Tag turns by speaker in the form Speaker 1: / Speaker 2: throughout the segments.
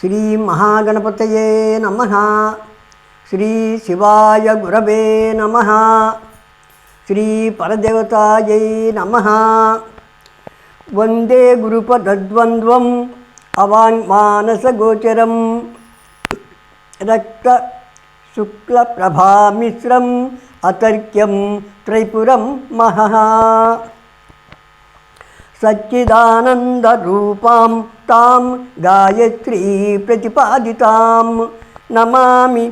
Speaker 1: శ్రీ మహాగణపతయే నమః. శ్రీ శివాయ గురవే నమః. శ్రీ పరదేవతాయై నమః. వందే గురుపదద్వంద్వం అవాంగ్మానసగోచరం రక్త శుక్లప్రభామిశ్రం అతర్క్యం త్రైపురం మహః. సచ్చిదానందరూపాం తాం గాయత్రీ ప్రతిపాదితాం నమామి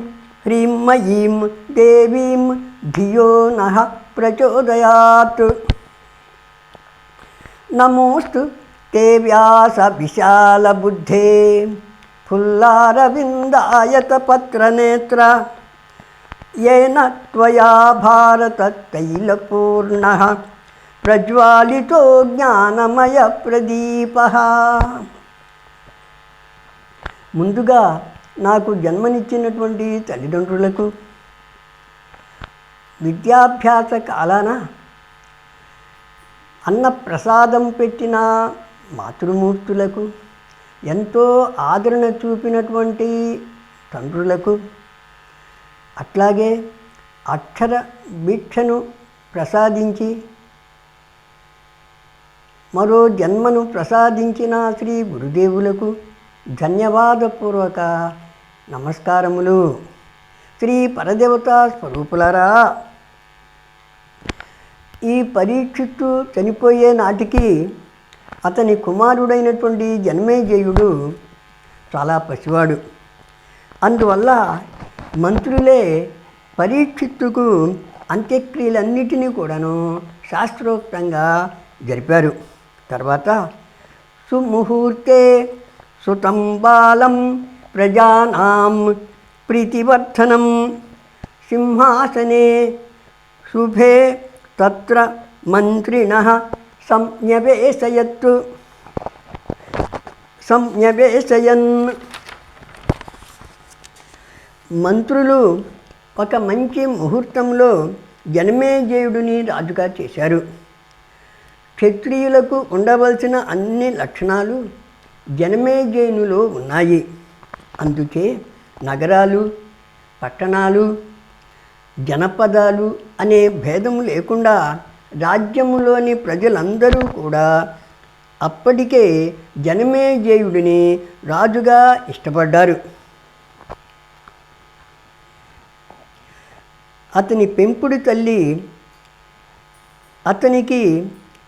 Speaker 1: హ్రీంమయీం దేవీం ధియో నః ప్రచోదయాత్. నమోస్తు తే వ్యాస విశాలబుద్ధే ఫుల్లారవిందాయతపత్రనేత్ర येन त्वया भारततैलपूर्णः प्रज्वालितो ज्ञानमयप्रदीपः. ముందుగా నాకు జన్మనిచ్చినటువంటి తల్లిదండ్రులకు, విద్యాభ్యాస కాలాన అన్న ప్రసాదం పెట్టిన మాతృమూర్తులకు, ఎంతో ఆదరణ చూపినటువంటి తండ్రులకు, అట్లాగే అక్షర భిక్షను ప్రసాదించి మరో జన్మను ప్రసాదించిన శ్రీ గురుదేవులకు ధన్యవాదపూర్వక నమస్కారములు. శ్రీ పరదేవతా స్వరూపులరా, ఈ పరీక్షిత్తు చనిపోయే నాటికి అతని కుమారుడైనటువంటి జనమేజయుడు చాలా పసివాడు. అందువల్ల మంత్రులే పరీక్షిత్తుకు అంత్యక్రియలన్నిటినీ కూడాను శాస్త్రోక్తంగా జరిపారు. తర్వాత సుముహూర్తే సుతం బాలం ప్రజానాం ప్రీతివర్ధనం సింహాసనే శుభే తత్ర మంత్రిణః సంయవేశయన్. మంత్రులు ఒక మంచి ముహూర్తంలో జనమేజయుడిని రాజుగా చేశారు. క్షత్రియులకు ఉండవలసిన అన్ని లక్షణాలు జనమేజయునిలో ఉన్నాయి. అందుకే నగరాలు, పట్టణాలు, జనపదాలు అనే భేదము లేకుండా రాజ్యములోని ప్రజలందరూ కూడా అప్పటికే జనమేజయుడిని రాజుగా ఇష్టపడ్డారు. అతని పెంపుడు తల్లి అతనికి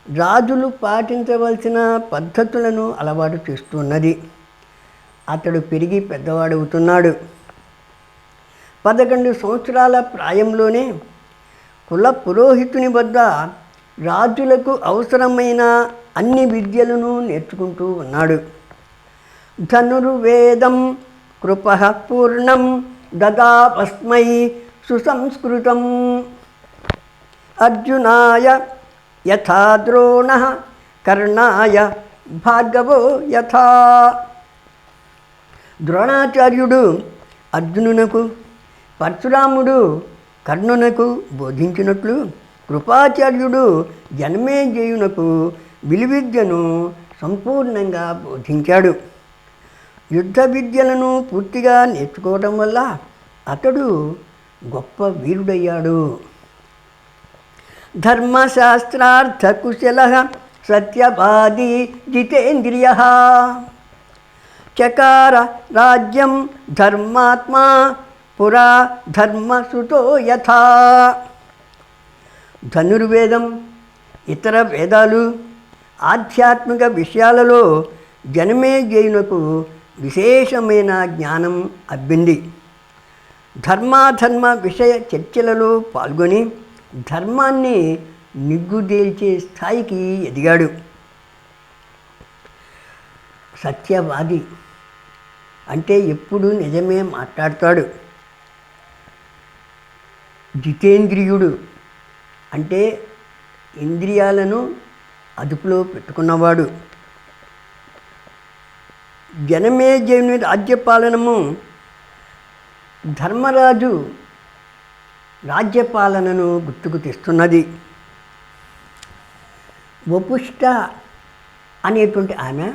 Speaker 1: రాజులు పాటించవలసిన పద్ధతులను అలవాటు చేస్తున్నది. అతడు పెరిగి పెద్దవాడవుతున్నాడు. 11 సంవత్సరాల ప్రాయంలోనే కుల పురోహితుని వద్ద రాజులకు అవసరమైన అన్ని విద్యలను నేర్చుకుంటూ ఉన్నాడు. ధనుర్వేదం కృపః పూర్ణం దదాపస్మై సుసంస్కృతం అర్జునాయ యథా ద్రోణః కర్ణాయ భార్గవో యథా. ద్రోణాచార్యుడు అర్జునునకు, పరశురాముడు కర్ణునకు బోధించినట్లు కృపాచార్యుడు జనమేజయునకు విలువిద్యను సంపూర్ణంగా బోధించాడు. యుద్ధ విద్యలను పూర్తిగా నేర్చుకోవడం వల్ల అతడు గొప్ప వీరుడయ్యాడు. ధర్మశాస్త్రార్థకుశలః సత్యవాదీ జితేంద్రియః చకార రాజ్యం ధర్మాత్మా పురా ధర్మసుతో యథా. ధనుర్వేదం, ఇతర వేదాలు, ఆధ్యాత్మిక విషయాలలో జనమేజయునకు విశేషమైన జ్ఞానం అబ్బింది. ధర్మాధర్మ విషయ చర్చలలో పాల్గొని ధర్మాన్ని నిగ్గుదేల్చే స్థాయికి ఎదిగాడు. సత్యవాది అంటే ఎప్పుడు నిజమే మాట్లాడతాడు. జితేంద్రియుడు అంటే ఇంద్రియాలను అదుపులో పెట్టుకున్నవాడు. జనమేజయుని రాజ్యపాలనము ధర్మరాజు రాజ్యపాలనను గుర్తుకు తెస్తున్నది. వపుష్ట అనేటువంటి ఆమె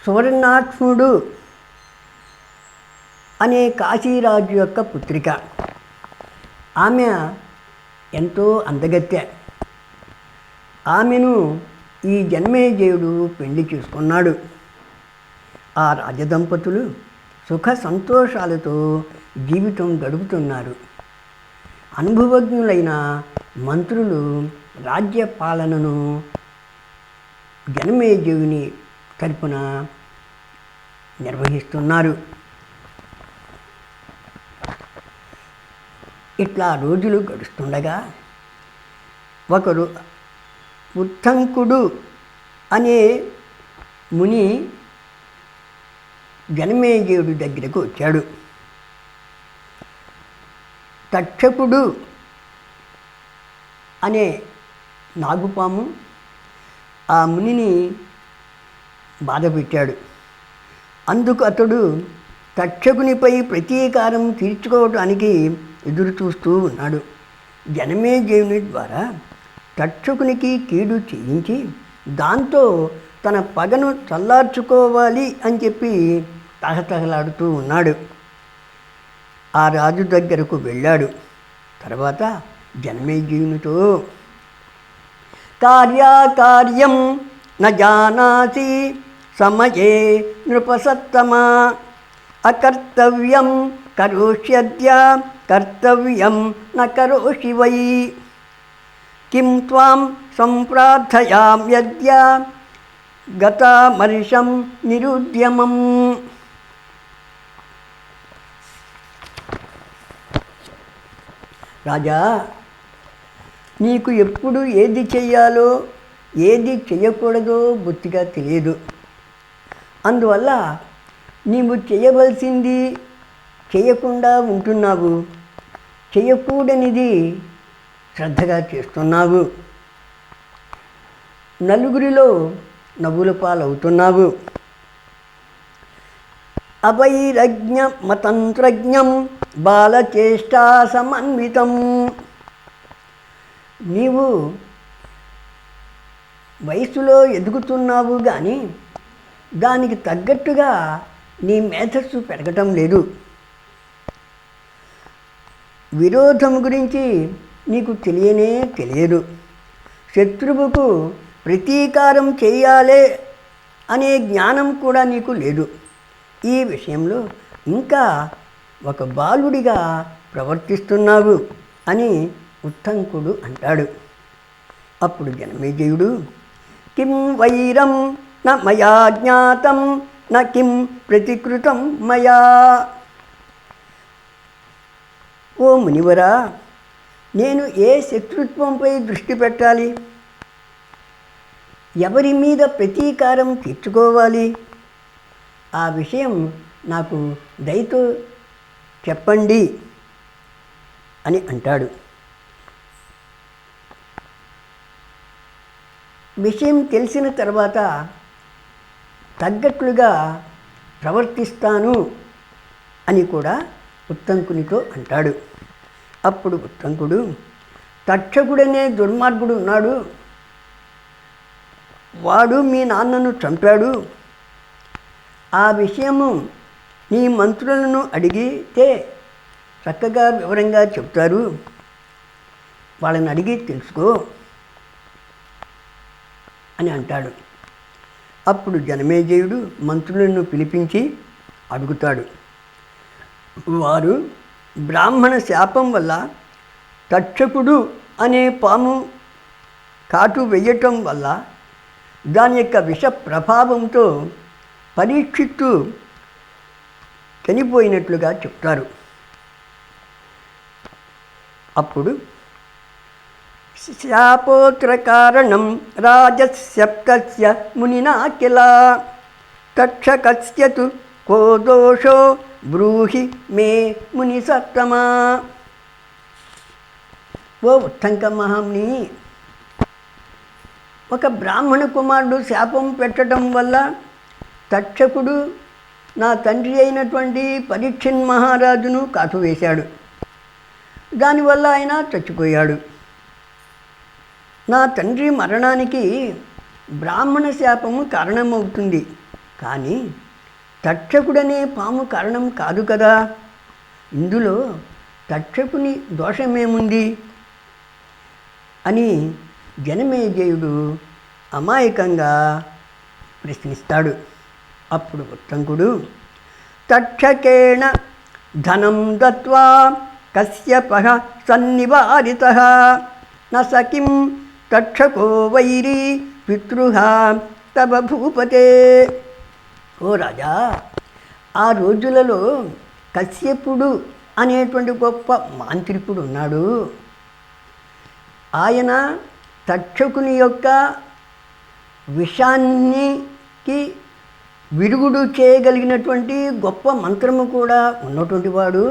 Speaker 1: సువర్ణాక్షుడు అనే కాశీరాజు యొక్క పుత్రిక. ఆమె ఎంతో అందగత్తె. ఆమెను ఈ జనమేజయుడు పెళ్లి చేసుకున్నాడు. ఆ రాజదంపతులు సుఖ సంతోషాలతో జీవితం గడుపుతున్నారు. అనుభవజ్ఞులైన మంత్రులు రాజ్య పాలనను జనమేజయుని తరపున నిర్వహిస్తున్నారు. ఇట్లా రోజులు గడుస్తుండగా ఒకరు ఉత్తంకుడు అనే ముని జనమేజయుడి దగ్గరకు వచ్చాడు. తక్షకుడు అనే నాగుపాము ఆ మునిని బాధపెట్టాడు. అందుకు అతడు తక్షకునిపై ప్రతీకారం తీర్చుకోవటానికి ఎదురు చూస్తూ ఉన్నాడు. జనమేజయుని ద్వారా తక్షకునికి కీడు చేయించి దాంతో తన పగను చల్లార్చుకోవాలి అని చెప్పి తహతహలాడుతూ ఉన్నాడు. ఆ రాజు దగ్గరకు వెళ్ళాడు. తర్వాత జనమేజయునితో, కార్యాకార్యం న జానాసి సమయే నృపసత్తమా, అకర్తవ్యం కరోష్యద్య కర్తవ్యం న కరోషి వై, కిం త్వాం సంప్రార్థయామ్యద్య గతామర్షం నిరుద్యమం. రాజా, నీకు ఎప్పుడు ఏది చెయ్యాలో ఏది చెయ్యకూడదో బొత్తిగా తెలియదు. అందువల్ల నీవు చేయవలసింది చేయకుండా ఉంటున్నావు, చేయకూడనిది శ్రద్ధగా చేస్తున్నావు, నలుగురిలో నవ్వుల పాలవుతున్నావు. అవైరజ్ఞ మతంత్రజ్ఞం బాలచేష్టా సమన్వితం. నీవు వయసులో ఎదుగుతున్నావు కానీ దానికి తగ్గట్టుగా నీ మేధస్సు పెరగటం లేదు. విరోధం గురించి నీకు తెలియనే తెలియదు. శత్రువుకు ప్రతీకారం చేయాలే అనే జ్ఞానం కూడా నీకు లేదు. ఈ విషయంలో ఇంకా ఒక బాలుడిగా ప్రవర్తిస్తున్నావు అని ఉత్తంకుడు అంటాడు. అప్పుడు జనమేజయుడు, కిం వైరం న మయా జ్ఞాతం న కిం ప్రతికృతం మయా. ఓ మునివరా, నేను ఏ శత్రుత్వంపై దృష్టి పెట్టాలి, ఎవరి మీద ప్రతీకారం తీర్చుకోవాలి, ఆ విషయం నాకు దయతో చెప్పండి అని అంటాడు. విషయం తెలిసిన తర్వాత తగ్గట్లుగా ప్రవర్తిస్తాను అని కూడా ఉత్తంకునితో అంటాడు. అప్పుడు ఉత్తంకుడు, తక్షకుడనే దుర్మార్గుడు ఉన్నాడు, వాడు మీ నాన్నను చంపాడు. ఆ విషయము నీ మంత్రులను అడిగితే చక్కగా వివరంగా చెప్తారు, వాళ్ళని అడిగి తెలుసుకో అని అంటాడు. అప్పుడు జనమేజయుడు మంత్రులను పిలిపించి అడుగుతాడు. వారు బ్రాహ్మణ శాపం వల్ల తక్షకుడు అనే పాము కాటు వెయ్యటం వల్ల దాని యొక్క విష ప్రభావంతో పరీక్షిత్తు చనిపోయినట్లుగా చెప్తారు. అప్పుడు శాపోత్ర కారణం రాజసప్తస్య మునినా కిల తక్షకస్య తు కో దోషో బ్రూహి మే ముని సత్తమా. ఓ ఉత్తంక మహాముని, ఒక బ్రాహ్మణ కుమారుడు శాపం పెట్టడం వల్ల తక్షకుడు నా తండ్రి అయినటువంటి పరీక్షిన్ మహారాజును కాటువేశాడు. దానివల్ల ఆయన చచ్చిపోయాడు. నా తండ్రి మరణానికి బ్రాహ్మణ శాపము కారణమవుతుంది కానీ తక్షకుడనే పాము కారణం కాదు కదా. ఇందులో తక్షకుని దోషమేముంది అని జనమేజయుడు అమాయకంగా ప్రశ్నిస్తాడు. అప్పుడు ఉత్తంకుడు తక్షకేణ ధనం దత్వా కశ్యపః సన్నివారితః న సకిం తక్షకో వైరీ పితృః తవ భూపతే. ఓ రాజా, ఆ రోజులలో కశ్యపుడు అనేటువంటి గొప్ప మాంత్రికుడు ఉన్నాడు. ఆయన తక్షకుని యొక్క విషానికి విరుగుడు చేయగలిగినటువంటి గొప్ప మంత్రము కూడా ఉన్నటువంటి వాడు.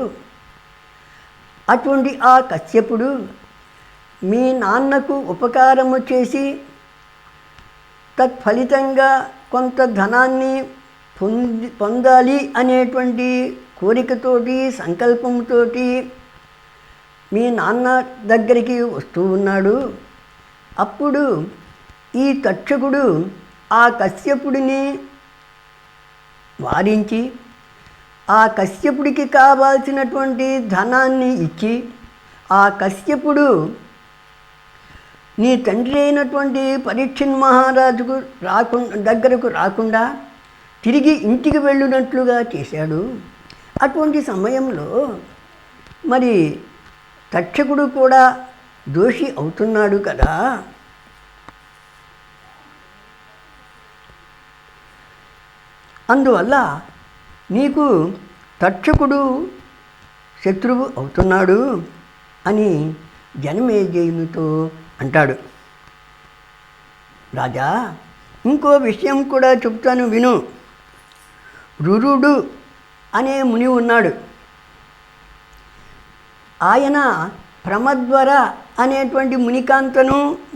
Speaker 1: అటువంటి ఆ కశ్యపుడు మీ నాన్నకు ఉపకారము చేసి తత్ఫలితంగా కొంత ధనాన్ని పొందాలి అనేటువంటి కోరికతోటి సంకల్పంతో మీ నాన్న దగ్గరికి వస్తూ ఉన్నాడు. అప్పుడు ఈ తక్షకుడు ఆ కశ్యపుడిని వారించి ఆ కశ్యపుడికి కావాల్సినటువంటి ధనాన్ని ఇచ్చి ఆ కశ్యపుడు నీ తండ్రి అయినటువంటి పరీక్షిత్ మహారాజుకు దగ్గరకు రాకుండా తిరిగి ఇంటికి వెళ్ళినట్లుగా చేశాడు. అటువంటి సమయంలో మరి తక్షకుడు కూడా దోషి అవుతున్నాడు కదా. అందువల్ల నీకు తక్షకుడు శత్రువు అవుతున్నాడు అని జనమేజయునితో అంటాడు. రాజా, ఇంకో విషయం కూడా చెప్తాను విను. రురుడు అనే ముని ఉన్నాడు. ఆయన ప్రమద్వర అనేటువంటి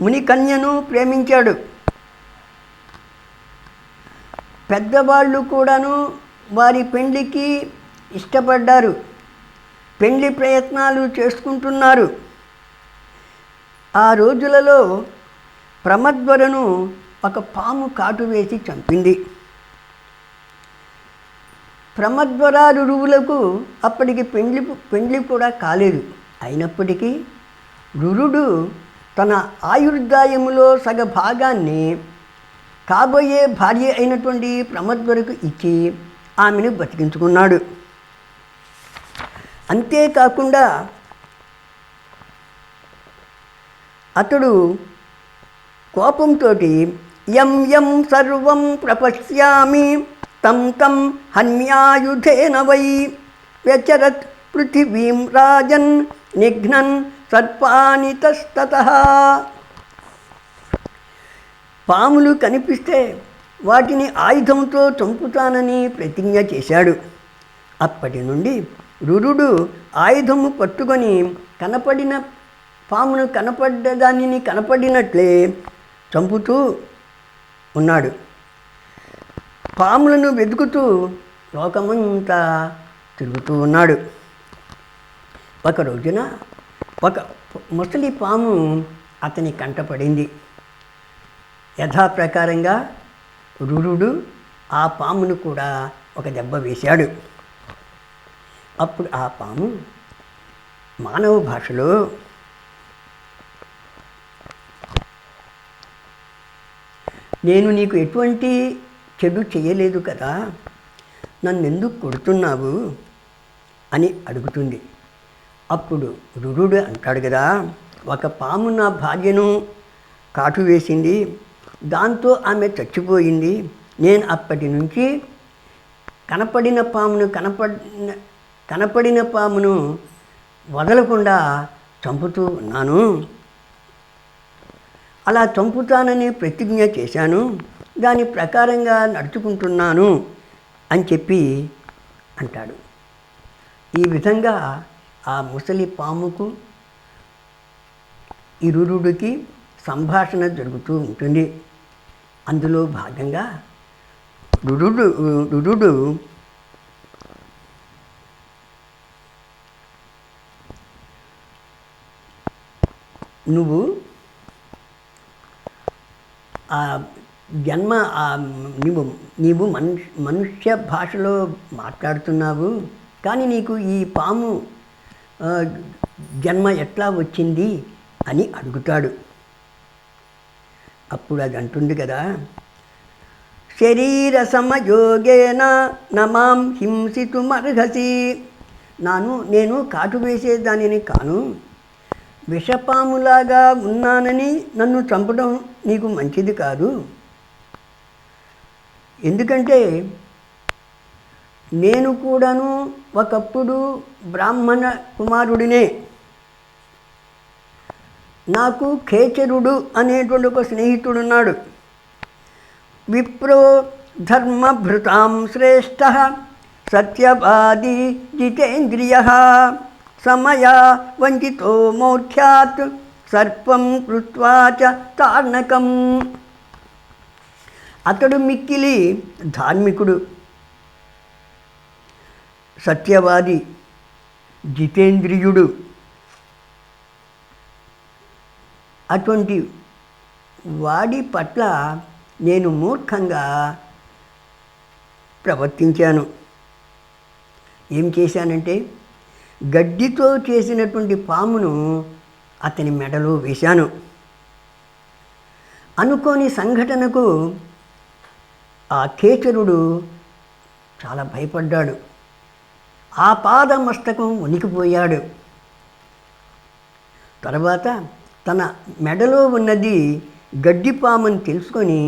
Speaker 1: మునికన్యను ప్రేమించాడు. పెద్దవాళ్ళు కూడాను వారి పెండ్లికి ఇష్టపడ్డారు. పెండ్లి ప్రయత్నాలు చేసుకుంటున్నారు. ఆ రోజులలో ప్రమద్వరను ఒక పాము కాటు వేసి చంపింది. ప్రమద్వరారువులకు అప్పటికి పెండ్లి కూడా కాలేదు. అయినప్పటికీ రురుడు తన ఆయుర్దాయములో సగ భాగాన్ని కాబోయే భార్య అయినటువంటి ప్రమద్వరకు ఇచ్చి ఆమెను బతికించుకున్నాడు. అంతేకాకుండా అతడు కోపంతో యం యం సర్వం ప్రపశ్యామి తం తం హన్యాయుధేన వై వ్యచరత్ పృథివీం రాజన్ నిఘ్నన్ సర్పానితస్తతః. పాములు కనిపిస్తే వాటిని ఆయుధంతో చంపుతానని ప్రతిజ్ఞ చేశాడు. అప్పటి నుండి రురుడు ఆయుధము పట్టుకొని కనపడిన పామును దానిని కనపడినట్లే చంపుతూ ఉన్నాడు. పాములను వెతుకుతూ లోకమంతా తిరుగుతూ ఉన్నాడు. ఒక రోజున ఒక ముసలి పాము అతని కంటపడింది. యథాప్రకారంగా రురుడు ఆ పామును కూడా ఒక దెబ్బ వేశాడు. అప్పుడు ఆ పాము మానవ భాషలో నేను నీకు ఎటువంటి చెడు చేయలేదు కదా, నన్నెందుకు కొడుతున్నావు అని అడుగుతుంది. అప్పుడు రురుడు అంటాడు కదా, ఒక పాము నా భార్యను కాటు వేసింది, దాంతో ఆమె చచ్చిపోయింది. నేను అప్పటి నుంచి కనపడిన పామును వదలకుండా చంపుతూ ఉన్నాను. అలా చంపుతానని ప్రతిజ్ఞ చేశాను, దాని ప్రకారంగా నడుచుకుంటున్నాను అని చెప్పి అంటాడు. ఈ విధంగా ఆ ముసలి పాముకు ఈ రురుడికి సంభాషణ జరుగుతూ ఉంటుంది. అందులో భాగంగా రురుడు నువ్వు జన్మ నీవు నీవు మనుష్య భాషలో మాట్లాడుతున్నావు, కానీ నీకు ఈ పాము జన్మ ఎట్లా వచ్చింది అని అడుగుతాడు. అప్పుడు అది అంటుంది కదా, శరీర సమయోగేన నమాం హింసితుమర్హసి. నేను కాటు వేసేదానిని కాను, విషపాములాగా ఉన్నానని నన్ను చంపడం నీకు మంచిది కాదు. ఎందుకంటే నేను కూడాను ఒకప్పుడు బ్రాహ్మణ కుమారుడినే. నాకు ఖేచరుడు అనేటువంటి ఒక స్నేహితుడున్నాడు. విప్రో ధర్మభృతాం శ్రేష్ఠ సత్యవాదీ జితేంద్రియ సమయా వంచితో మోక్షాత్ సర్పం కృత్వా చ తార్ణకం. అతడు మిక్కిలి ధార్మికుడు, సత్యవాది, జితేంద్రియుడు. అటువంటి వాడి పట్ల నేను మూర్ఖంగా ప్రవర్తించాను. ఏం చేశానంటే గడ్డితో చేసినటువంటి పామును అతని మెడలో వేశాను. అనుకోని సంఘటనకు ఆ ఖేచరుడు చాలా భయపడ్డాడు. ఆ పాదమస్తకం వణికిపోయాడు. తర్వాత తన మెడలో ఉన్నది గడ్డిపామని తెలుసుకొని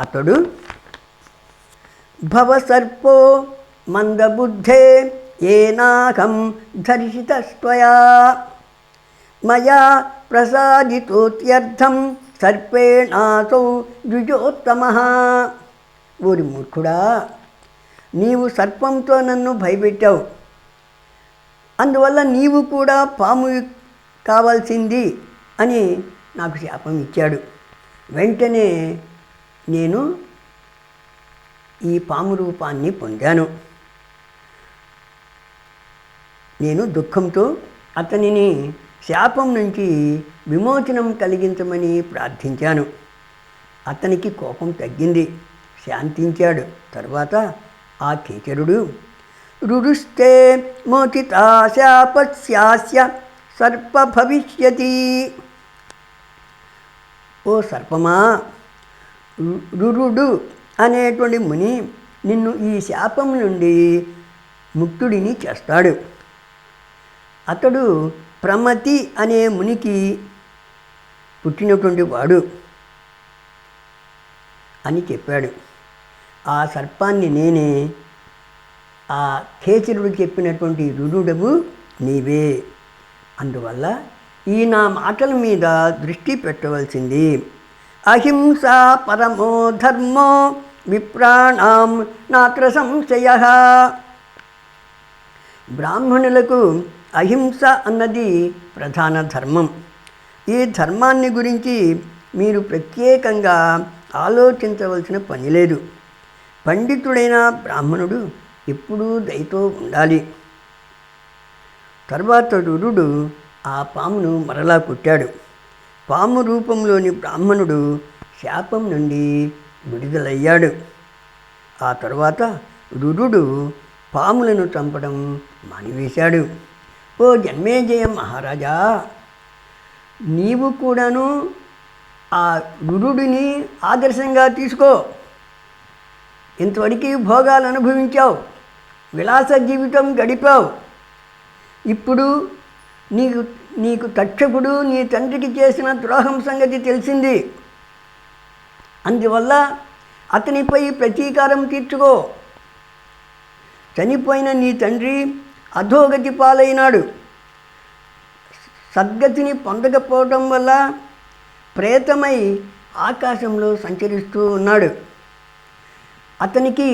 Speaker 1: అతడు భవసర్పో మందబుద్ధే ఏనాకం దర్శితస్త్వయా మయా ప్రసాదితోత్యర్థం సర్పేణాసౌ ద్విజోత్తమః. ఓరి మూర్ఖుడా, నీవు సర్పంతో నన్ను భయపెట్టావు, అందువల్ల నీవు కూడా పాము కావాల్సింది అని నాకు శాపం ఇచ్చాడు. వెంటనే నేను ఈ పాము రూపాన్ని పొందాను. నేను దుఃఖంతో అతనిని శాపం నుంచి విమోచనం కలిగించమని ప్రార్థించాను. అతనికి కోపం తగ్గింది, శాంతించాడు. తర్వాత ఆ ఖేచరుడు రురుస్తే మోచితా శాపస్యాస్య సర్ప భవిష్యతి. ఓ సర్పమా, రురుడు అనేటువంటి ముని నిన్ను ఈ శాపం నుండి ముక్తుడిని చేస్తాడు. అతడు ప్రమతి అనే మునికి పుట్టినటువంటి వాడు అని చెప్పాడు. ఆ సర్పాన్ని నేనే. ఆ ఖేచరుడు చెప్పినటువంటి రురుడవు నీవే. అందువల్ల ఈ నా మాటల మీద దృష్టి పెట్టవలసింది. అహింసా పరమో ధర్మో విప్రాణాం నాత్ర సంశయః. బ్రాహ్మణులకు అహింస అన్నది ప్రధాన ధర్మం. ఈ ధర్మాన్ని గురించి మీరు ప్రత్యేకంగా ఆలోచించవలసిన పని లేదు. పండితుడైన బ్రాహ్మణుడు ఎప్పుడూ దయతో ఉండాలి. తర్వాత రురుడు ఆ పామును మరలా కొట్టాడు. పాము రూపంలోని బ్రాహ్మణుడు శాపం నుండి విడుదలయ్యాడు. ఆ తర్వాత రురుడు పాములను చంపడం మానివేశాడు. ఓ జన్మేజయ మహారాజా, నీవు కూడాను ఆ రురుడిని ఆదర్శంగా తీసుకో. ఇంతవరకు భోగాలు అనుభవించావు, విలాస జీవితం గడిపావు. ఇప్పుడు నీకు తక్షకుడు నీ తండ్రికి చేసిన ద్రోహం సంగతి తెలిసింది. అందువల్ల అతనిపై ప్రతీకారం తీర్చుకో. చనిపోయిన నీ తండ్రి అధోగతి పాలైనాడు. సద్గతిని పొందకపోవటం వల్ల ప్రేతమై ఆకాశంలో సంచరిస్తూ ఉన్నాడు. అతనికి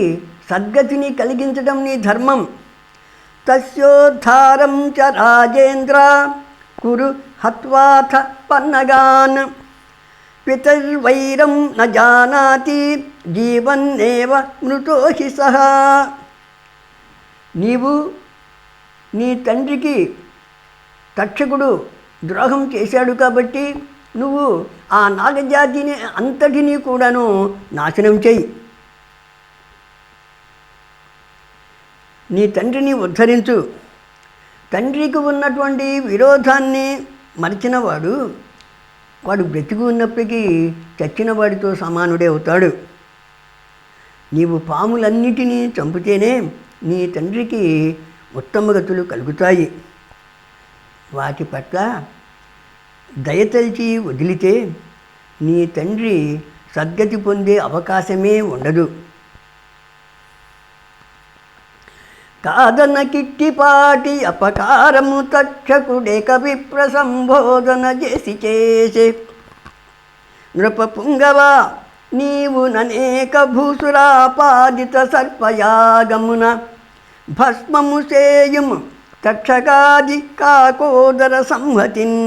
Speaker 1: సద్గతిని కలిగించడం నీ ధర్మం. తస్యోద్ధారం చ రాజేంద్ర కురు హత్వాథ పన్నగాన్ పితర్వైరం న జానాతి జీవన్నేవ మృతోహి సహా. నీవు నీ తండ్రికి తక్షకుడు ద్రోహం చేశాడు కాబట్టి నువ్వు ఆ నాగజాతిని అంతటినీ కూడాను నాశనం చెయ్యి. నీ తండ్రిని ఉద్ధరించు. తండ్రికి ఉన్నటువంటి విరోధాన్ని మరిచినవాడు వాడు బ్రతికి ఉన్నప్పటికీ చచ్చిన వాడితో సమానుడే అవుతాడు. నీవు పాములన్నిటినీ చంపితేనే నీ తండ్రికి ఉత్తమగతులు కలుగుతాయి. వాటి పట్ల దయతలిచి వదిలితే నీ తండ్రి సద్గతి పొందే అవకాశమే ఉండదు. కాదన కిట్టిపాటి అపకారము తక్షకుడేక విప్ర సంబోధన చేసే నృపపుంగవ నీవు ననేక భూసురాపాదిత సర్పయాగమున భస్మము సేయుము తక్షకాది కాకోదర సంహతిన్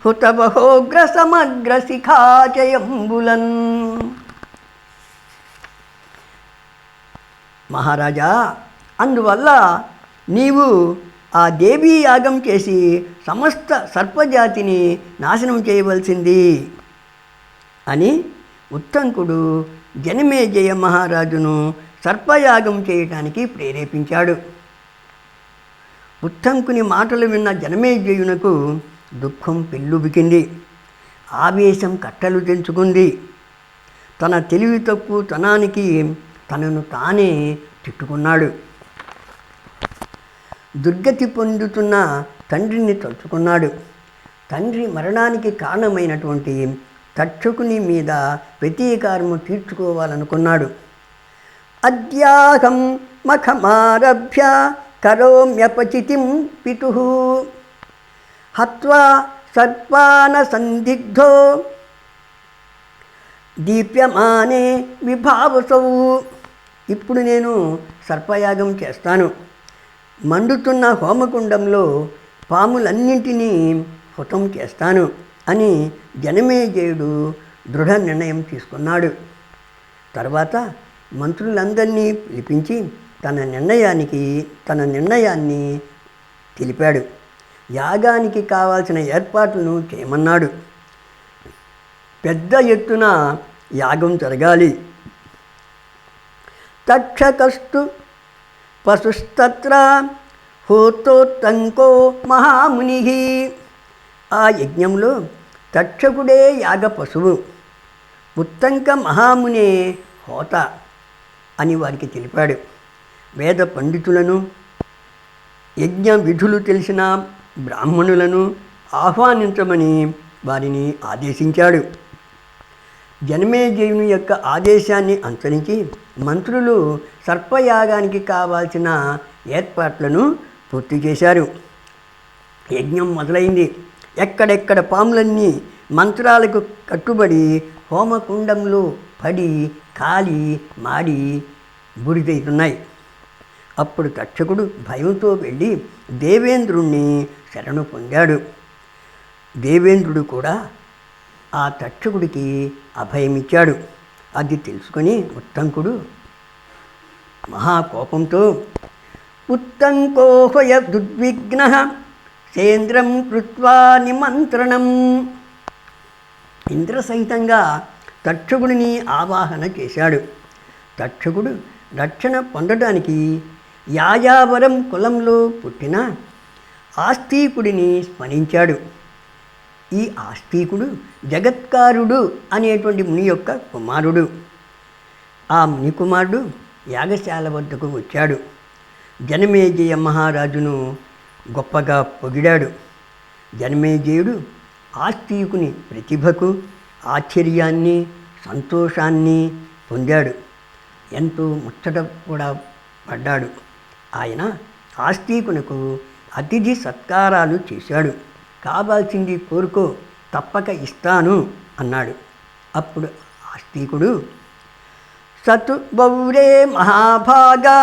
Speaker 1: హుతవహోగ్ర సమగ్ర శిఖాచయంబులన్. మహారాజా, అందువల్ల నీవు ఆ దేవీ యాగం చేసి సమస్త సర్పజాతిని నాశనం చేయవలసింది అని ఉత్తంకుడు జనమేజయ మహారాజును సర్పయాగం చేయటానికి ప్రేరేపించాడు. ఉత్తంకుని మాటలు విన్న జనమేజయునకు దుఃఖం పెల్లుబికింది. ఆవేశం కట్టలు తెంచుకుంది. తన తెలివి తక్కువతనానికి తనను తానే తిట్టుకున్నాడు. దుర్గతి పొందుతున్న తండ్రిని తలుచుకున్నాడు. తండ్రి మరణానికి కారణమైనటువంటి తక్షకుని మీద ప్రతీకారము తీర్చుకోవాలనుకున్నాడు. అద్యాహం మఖమారభ్య కరోమ్యపచితిం పితుః హత్వా సర్పాన సందిగ్ధో దీప్యమానే విభావసౌ. ఇప్పుడు నేను సర్పయాగం చేస్తాను. మండుతున్న హోమకుండంలో పాములన్నింటినీ హుతం చేస్తాను అని జనమేజయుడు దృఢ నిర్ణయం తీసుకున్నాడు. తర్వాత మంత్రులందరినీ పిలిపించి తన నిర్ణయాన్ని తెలిపాడు. యాగానికి కావాల్సిన ఏర్పాట్లను చేయమన్నాడు. పెద్ద ఎత్తున యాగం జరగాలి. తక్షకస్తు పశుస్తత్ర హోతోత్తంకో మహాముని. ఆ యజ్ఞంలో తక్షకుడే యాగ పశువు, ఉత్తంక మహామునే హోత అని వారికి తెలిపాడు. వేద పండితులను, యజ్ఞ విధులు తెలిసిన బ్రాహ్మణులను ఆహ్వానించమని వారిని ఆదేశించాడు. జనమేజయుని యొక్క ఆదేశాన్ని అనుసరించి మంత్రులు సర్పయాగానికి కావాల్సిన ఏర్పాట్లను పూర్తి చేశారు. యజ్ఞం మొదలైంది. ఎక్కడెక్కడ పాములన్నీ మంత్రాలకు కట్టుబడి హోమకుండంలో పడి కాలి మాడి బూడిదవుతున్నాయి. అప్పుడు తక్షకుడు భయంతో వెళ్ళి దేవేంద్రుణ్ణి శరణు పొందాడు. దేవేంద్రుడు కూడా ఆ తక్షకుడికి అభయమిచ్చాడు. అది తెలుసుకొని ఉత్తంకుడు మహాకోపంతో ఉత్తంకోహయ దుర్విఘ్న సేంద్రం కృత్వా నిమంత్రణం. ఇంద్రసహితంగా తక్షకుడిని ఆవాహన చేశాడు. తక్షకుడు రక్షణ పొందడానికి యాయావరం కులంలో పుట్టిన ఆస్తికుడిని స్మరించాడు. ఈ ఆస్తికుడు జగత్కారుడు అనేటువంటి ముని యొక్క కుమారుడు. ఆ ముని కుమారుడు యాగశాల వద్దకు వచ్చాడు. జనమేజయ మహారాజును గొప్పగా పొగిడాడు. జనమేజయుడు ఆస్తికుని ప్రతిభకు ఆశ్చర్యాన్ని, సంతోషాన్ని పొందాడు. ఎంతో ముచ్చట కూడా పడ్డాడు. ఆయన ఆస్తికునకు అతిథి సత్కారాలు చేశాడు. కావాల్సింది కోరుకో, తప్పక ఇస్తాను అన్నాడు. అప్పుడు ఆస్తికుడు సతు బౌరే మహాభాగా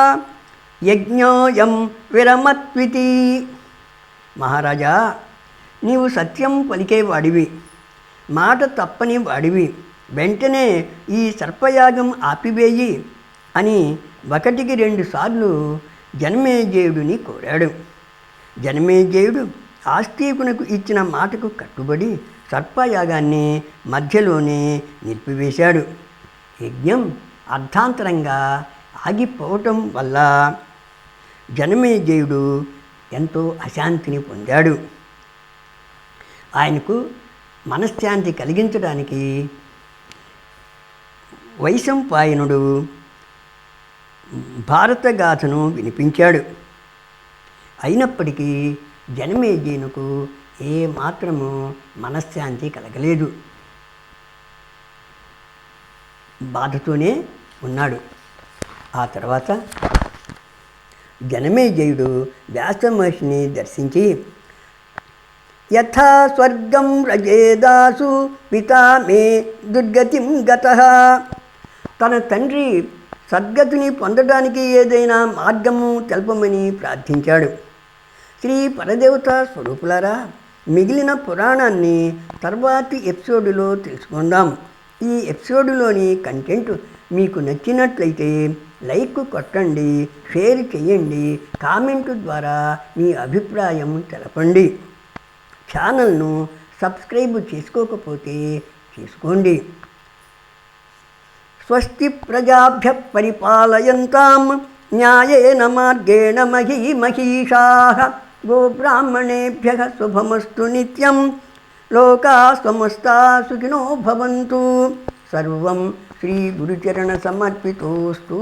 Speaker 1: యజ్ఞోయం విరమత్వితి. మహారాజా, నీవు సత్యం పలికేవాడివి, మాట తప్పని వాడివి. వెంటనే ఈ సర్పయాగం ఆపివేయి అని 1-2 సార్లు జనమేజయుడిని కోరాడు. జనమేజయుడు ఆస్తికునకు ఇచ్చిన మాటకు కట్టుబడి సర్పయాగాన్ని మధ్యలోనే నిలిపివేశాడు. యజ్ఞం అర్ధాంతరంగా ఆగిపోవటం వల్ల జనమేజయుడు ఎంతో అశాంతిని పొందాడు. ఆయనకు మనశ్శాంతి కలిగించడానికి వైశంపాయనుడు భారతగాథను వినిపించాడు. అయినప్పటికీ జనమేజయునకు ఏ మాత్రము మనశ్శాంతి కలగలేదు. బాధతోనే ఉన్నాడు. ఆ తర్వాత జనమేజయుడు వ్యాస మహర్షిని దర్శించి, యథా స్వర్గం రజేదాసు పితా మే దుర్గతిం గతః, తన తండ్రి సద్గతిని పొందడానికి ఏదైనా మార్గము తెలపమని ప్రార్థించాడు. శ్రీ పరదేవత స్వరూపులారా, మిగిలిన పురాణాన్ని తర్వాతి ఎపిసోడులో తెలుసుకుందాం. ఈ ఎపిసోడులోని కంటెంట్ మీకు నచ్చినట్లయితే లైక్ కొట్టండి, షేర్ చేయండి, కామెంటు ద్వారా మీ అభిప్రాయం తెలపండి. ఛానల్ను సబ్స్క్రైబ్ చేసుకోకపోతే చేసుకోండి. స్వస్తి ప్రజాభ్య పరిపాలయంతాం న్యాయేన మార్గేణ మహీమహీషాః గోబ్రాహ్మణేభ్యః శుభమస్తు నిత్యం. లోకాః సమస్తాః సుఖినో భవంతు. సర్వం శ్రీ గురుచరణ సమర్పితోస్తు.